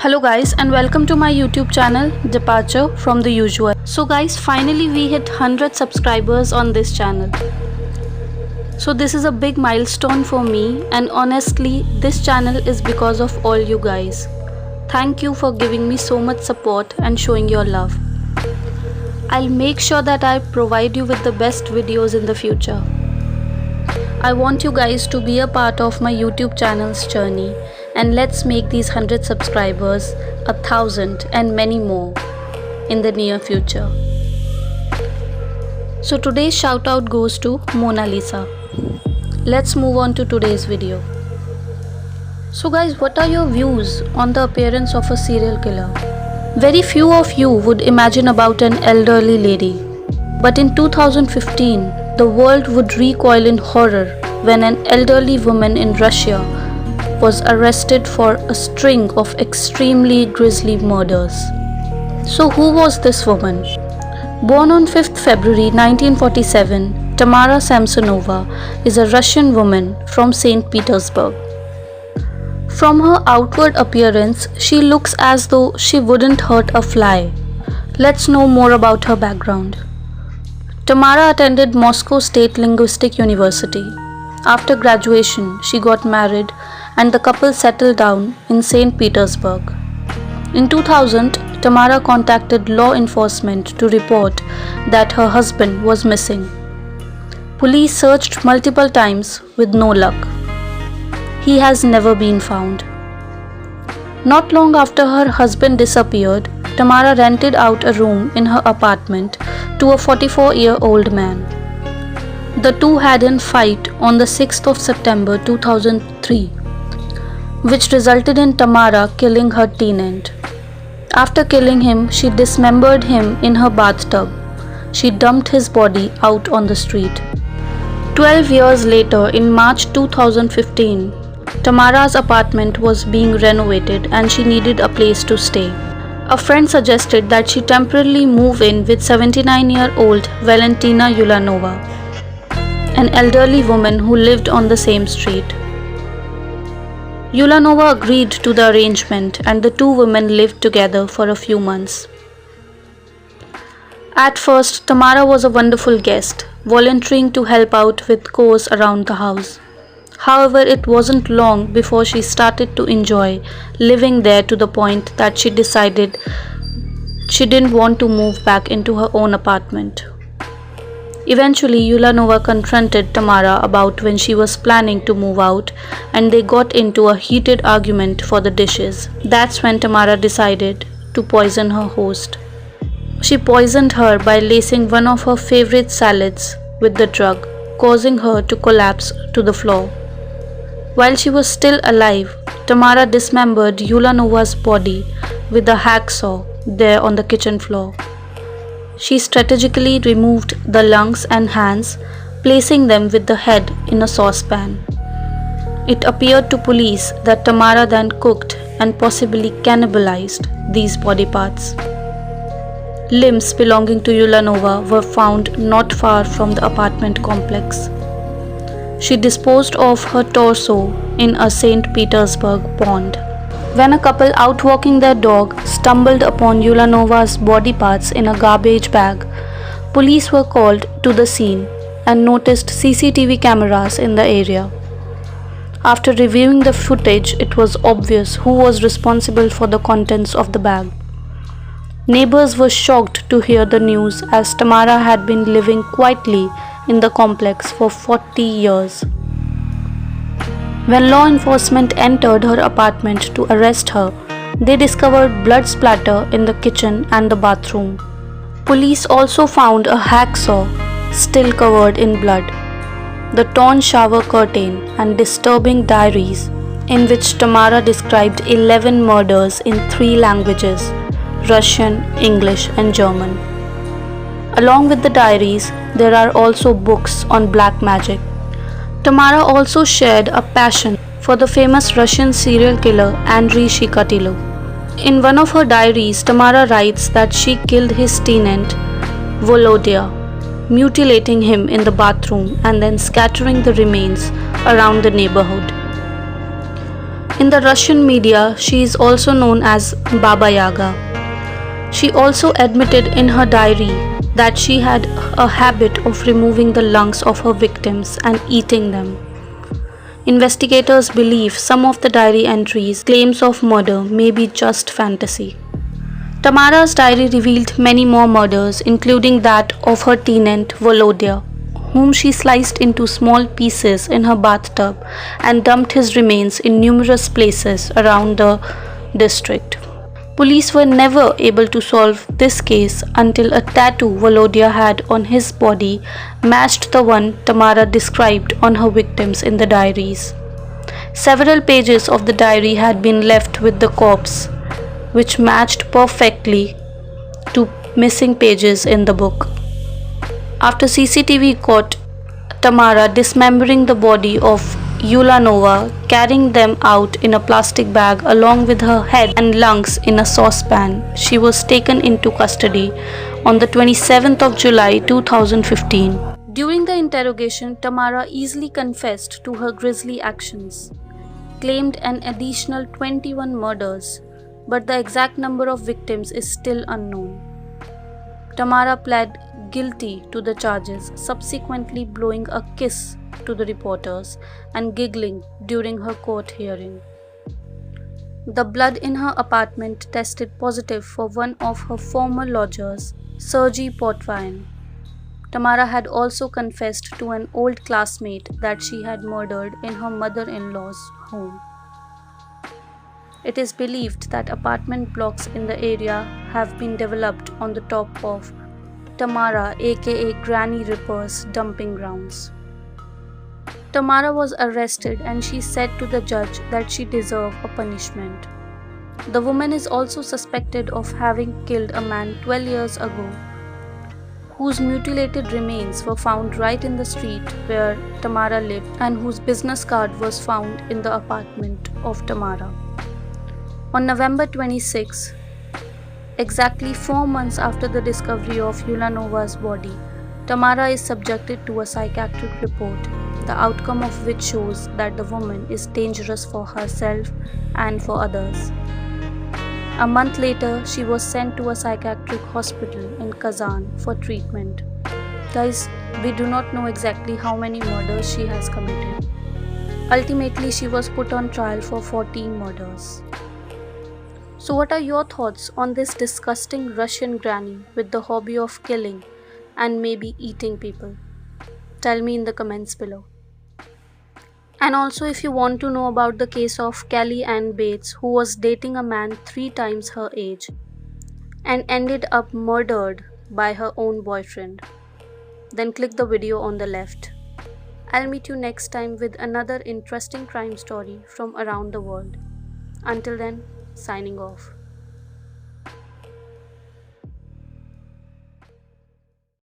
Hello guys and welcome to my YouTube channel Departure from the Usual. So guys, finally we hit 100 subscribers on this channel. So this is a big milestone for me, and honestly this channel is because of all you guys. Thank you for giving me so much support and showing your love. I'll make sure that I provide you with the best videos in the future. I want you guys to be a part of my YouTube channel's journey, and let's make these 100 subscribers 1,000 and many more in the near future. So today's shout out goes to Mona Lisa. Let's move on to today's video. So guys, what are your views on the appearance of a serial killer? Very few of you would imagine about an elderly lady. But in 2015, the world would recoil in horror when an elderly woman in Russia was arrested for a string of extremely grisly murders. So who was this woman? Born on 5th February 1947, Tamara Samsonova is a Russian woman from St. Petersburg. From her outward appearance, she looks as though she wouldn't hurt a fly. Let's know more about her background. Tamara attended Moscow State Linguistic University. After graduation, she got married and the couple settled down in St. Petersburg. In 2000, Tamara contacted law enforcement to report that her husband was missing. Police searched multiple times with no luck. He has never been found. Not long after her husband disappeared, Tamara rented out a room in her apartment to a 44-year-old man. The two had a fight on the 6th of September 2003, which resulted in Tamara killing her tenant. After killing him, she dismembered him in her bathtub. She dumped his body out on the street. 12 years later, in March 2015, Tamara's apartment was being renovated and she needed a place to stay. A friend suggested that she temporarily move in with 79-year-old Valentina Yulanova, an elderly woman who lived on the same street. Yulanova agreed to the arrangement and the two women lived together for a few months. At first, Tamara was a wonderful guest, volunteering to help out with chores around the house. However, it wasn't long before she started to enjoy living there to the point that she decided she didn't want to move back into her own apartment. Eventually, Yulanova confronted Tamara about when she was planning to move out, and they got into a heated argument for the dishes. That's when Tamara decided to poison her host. She poisoned her by lacing one of her favorite salads with the drug, causing her to collapse to the floor. While she was still alive, Tamara dismembered Yulanova's body with a hacksaw there on the kitchen floor. She strategically removed the lungs and hands, placing them with the head in a saucepan. It appeared to police that Tamara then cooked and possibly cannibalized these body parts. Limbs belonging to Yulanova were found not far from the apartment complex. She disposed of her torso in a St. Petersburg pond. When a couple out walking their dog stumbled upon Yulanova's body parts in a garbage bag, police were called to the scene and noticed CCTV cameras in the area. After reviewing the footage, it was obvious who was responsible for the contents of the bag. Neighbors were shocked to hear the news, as Tamara had been living quietly in the complex for 40 years. When law enforcement entered her apartment to arrest her, they discovered blood splatter in the kitchen and the bathroom. Police also found a hacksaw still covered in blood, the torn shower curtain, and disturbing diaries in which Tamara described 11 murders in 3 languages: Russian, English, and German. Along with the diaries, there are also books on black magic. Tamara also shared a passion for the famous Russian serial killer Andrei Chikatilo. In one of her diaries, Tamara writes that she killed his tenant, Volodya, mutilating him in the bathroom and then scattering the remains around the neighborhood. In the Russian media, she is also known as Baba Yaga. She also admitted in her diary that she had a habit of removing the lungs of her victims and eating them. Investigators believe some of the diary entries' claims of murder may be just fantasy. Tamara's diary revealed many more murders, including that of her tenant Volodya, whom she sliced into small pieces in her bathtub and dumped his remains in numerous places around the district. Police were never able to solve this case until a tattoo Volodya had on his body matched the one Tamara described on her victims in the diaries. Several pages of the diary had been left with the corpse, which matched perfectly to missing pages in the book. After CCTV caught Tamara dismembering the body of Yulanova, carrying them out in a plastic bag along with her head and lungs in a saucepan, she was taken into custody on the 27th of July 2015. During the interrogation, Tamara easily confessed to her grisly actions, claimed an additional 21 murders, but the exact number of victims is still unknown. Tamara pled guilty to the charges, subsequently blowing a kiss to the reporters and giggling during her court hearing. The blood in her apartment tested positive for one of her former lodgers, Sergei Potvin. Tamara had also confessed to an old classmate that she had murdered in her mother-in-law's home. It is believed that apartment blocks in the area have been developed on the top of Tamara aka Granny Ripper's dumping grounds. Tamara was arrested and she said to the judge that she deserved a punishment. The woman is also suspected of having killed a man 12 years ago, whose mutilated remains were found right in the street where Tamara lived and whose business card was found in the apartment of Tamara. On November 26, exactly 4 months after the discovery of Yulanova's body, Tamara is subjected to a psychiatric report, the outcome of which shows that the woman is dangerous for herself and for others. A month later, she was sent to a psychiatric hospital in Kazan for treatment. Guys, we do not know exactly how many murders she has committed. Ultimately, she was put on trial for 14 murders. So what are your thoughts on this disgusting Russian granny with the hobby of killing and maybe eating people? Tell me in the comments below. And also, if you want to know about the case of Kelly Ann Bates, who was dating a man 3 times her age and ended up murdered by her own boyfriend, then click the video on the left. I'll meet you next time with another interesting crime story from around the world. Until then, signing off.